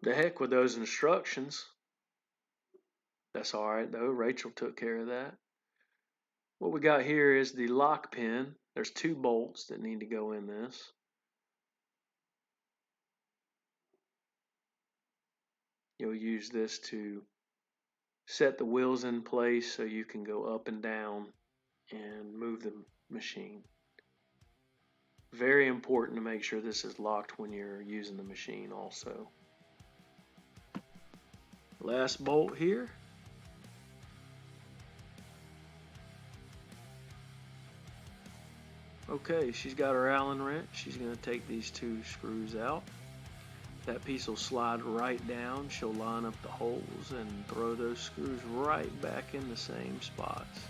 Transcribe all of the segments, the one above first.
The heck with those instructions. That's alright though, Rachel took care of that. What we got here is the lock pin. There's 2 bolts that need to go in this. You'll use this to set the wheels in place so you can go up and down and move the machine. Very important to make sure this is locked when you're using the machine also. Last bolt here. Okay, she's got her Allen wrench. She's going to take these 2 screws out. That piece will slide right down. She'll line up the holes and throw those screws right back in the same spots.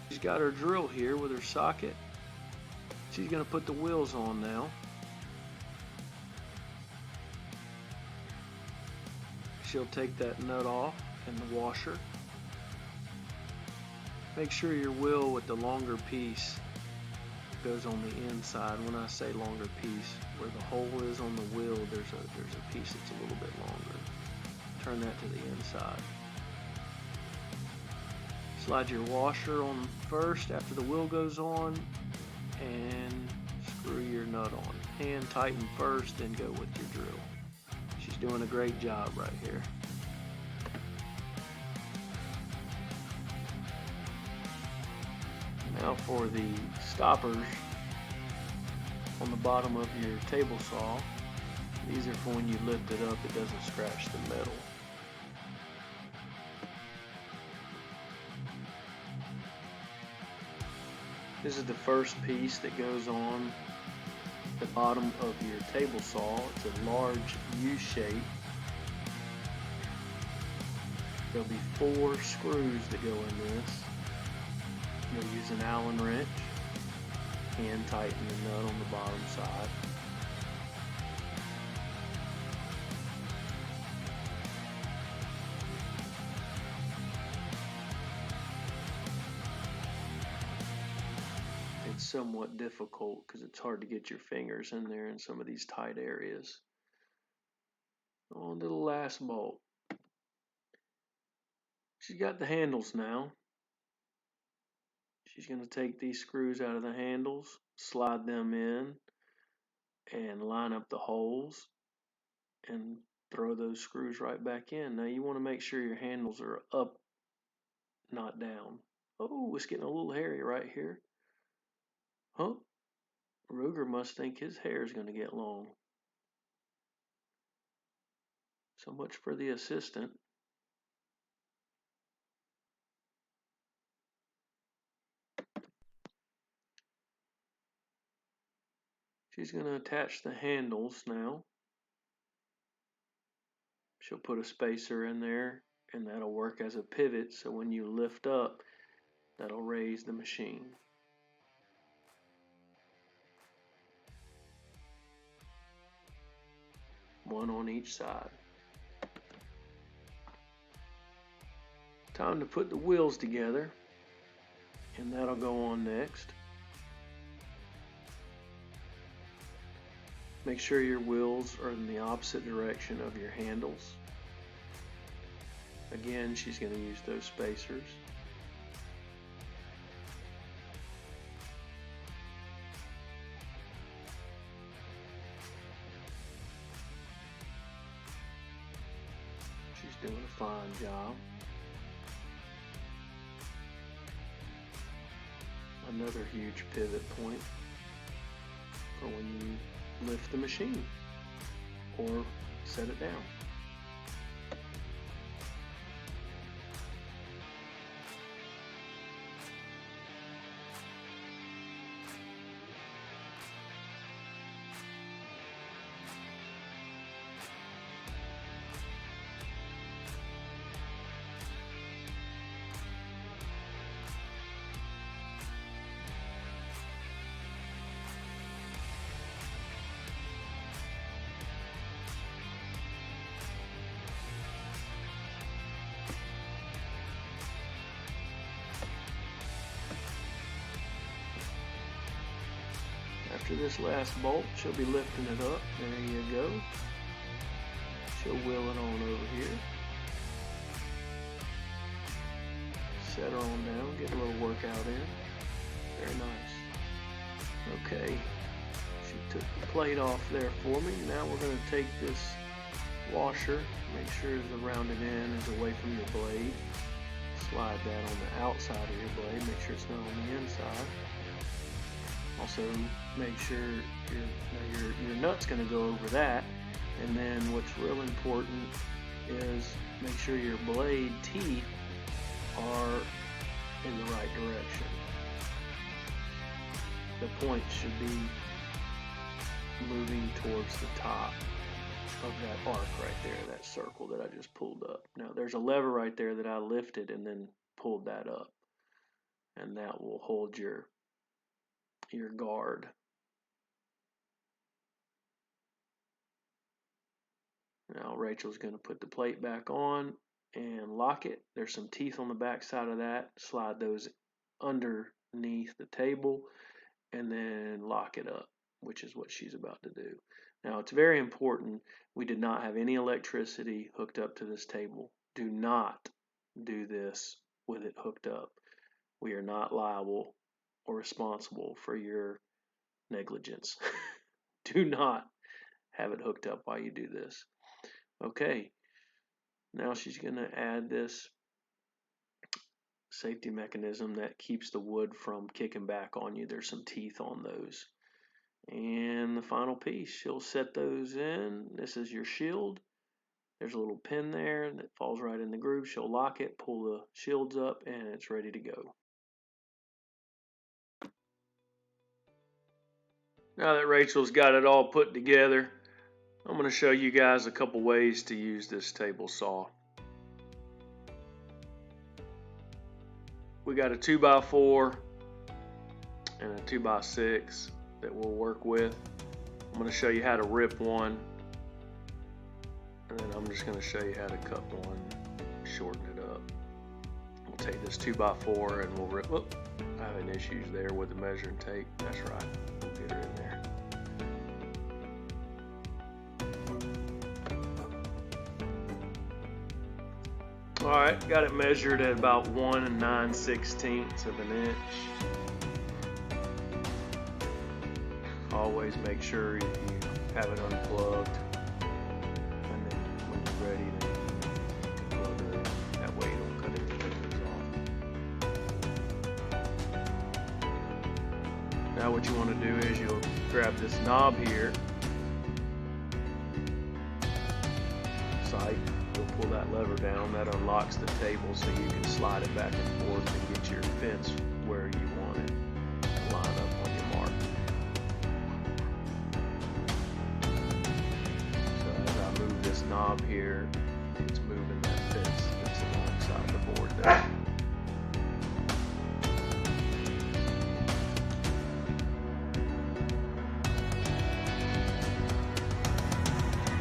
She's got her drill here with her socket. She's going to put the wheels on now. She'll take that nut off and the washer. Make sure your wheel with the longer piece goes on the inside. When I say longer piece, where the hole is on the wheel, there's a piece that's a little bit longer. Turn that to the inside. Slide your washer on first after the wheel goes on and screw your nut on. Hand tighten first, then go with your drill. She's doing a great job right here. Now for the stoppers on the bottom of your table saw. These are for when you lift it up, it doesn't scratch the metal. This is the first piece that goes on the bottom of your table saw. It's a large U shape. There'll be 4 screws that go in this. You'll use an Allen wrench, hand tighten the nut on the bottom side. It's somewhat difficult because it's hard to get your fingers in there in some of these tight areas. On to the last bolt. She's got the handles now. She's going to take these screws out of the handles, slide them in, and line up the holes, and throw those screws right back in. Now you want to make sure your handles are up, not down. Oh, it's getting a little hairy right here. Huh? Ruger must think his hair is going to get long. So much for the assistant. She's going to attach the handles now. She'll put a spacer in there, and that'll work as a pivot, so when you lift up, that'll raise the machine. One on each side. Time to put the wheels together, and that'll go on next. Make sure your wheels are in the opposite direction of your handles. Again, she's going to use those spacers. She's doing a fine job. Another huge pivot point for when you lift the machine or set it down. After this last bolt, she'll be lifting it up. There you go. She'll wheel it on over here. Set her on down, get a little workout in. Very nice. Okay, she took the plate off there for me. Now we're going to take this washer, make sure the rounded end is away from your blade. Slide that on the outside of your blade, make sure it's not on the inside. Also make sure your nut's going to go over that. And then what's real important is make sure your blade teeth are in the right direction. The point should be moving towards the top of that arc right there, that circle that I just pulled up. Now there's a lever right there that I lifted and then pulled that up, and that will hold your guard. Now Rachel's going to put the plate back on and lock it. There's some teeth on the back side of that. Slide those underneath the table and then lock it up, which is what she's about to do. Now it's very important, we did not have any electricity hooked up to this table. Do not do this with it hooked up. We are not liable or responsible for your negligence. Do not have it hooked up while you do this. Okay, now she's going to add this safety mechanism that keeps the wood from kicking back on you. There's some teeth on those. And the final piece, she'll set those in. This is your shield. There's a little pin there that falls right in the groove. She'll lock it, pull the shields up, and it's ready to go. Now that Rachel's got it all put together, I'm going to show you guys a couple ways to use this table saw. We got a 2x4 and a 2x6 that we'll work with. I'm going to show you how to rip one, and then I'm just going to show you how to cut one, shorten it up. We'll take this 2x4 and we'll rip. Whoop, I'm having issues there with the measuring tape. That's right, we'll get her in there. Alright, got it measured at about 1 9/16 of an inch. Always make sure you have it unplugged, and then when you're ready, then you can plug it in. That way you don't cut any fingers off. Now what you want to do is you'll grab this knob here, sight. You'll pull that lever down, that unlocks the table so you can slide it back and forth and get your fence where you want it to line up on your mark. So as I move this knob here, it's moving that fence that's alongside the board there.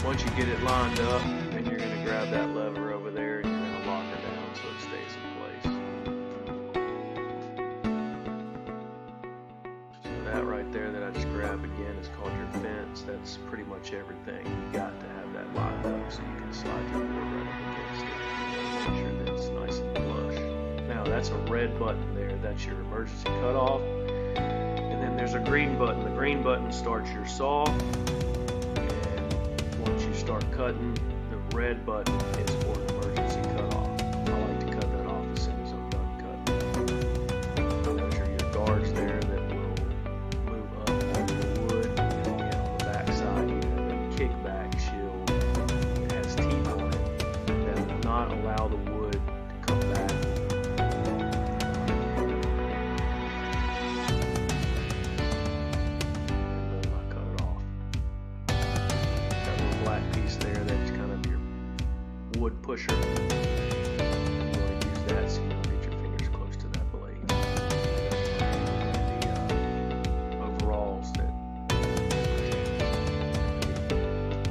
Once you get it lined up, then you're going to grab that lever over there and you're going to lock her down so it stays in place. So that right there that I just grabbed again is called your fence. That's pretty much everything. You got to have that lined up so you can slide your board right up against it. Make sure that it's nice and flush. Now that's a red button there. That's your emergency cutoff. And then there's a green button. The green button starts your saw. Start cutting, the red button is for an emergency cutoff. I like to cut that off as soon as I'm done cutting. Those are your guards there that will move up on the wood, and again on the back side you have a kickback shield that has teeth on it that will not allow the wood to come back. Piece there, that's kind of your wood pusher. You want to use that so you don't get your fingers close to that blade. The overalls that.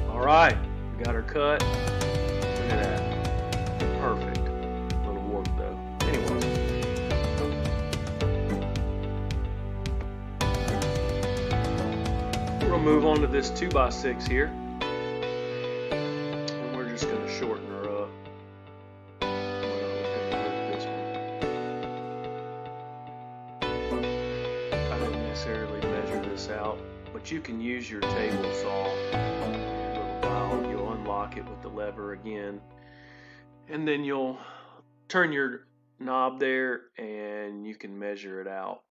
Alright, we got her cut. Look at that. Perfect. A little warp though. Anyways. We're going to move on to this 2x6 here. necessarily measure this out, but you can use your table saw in a little while. You'll unlock it with the lever again, and then you'll turn your knob there and you can measure it out.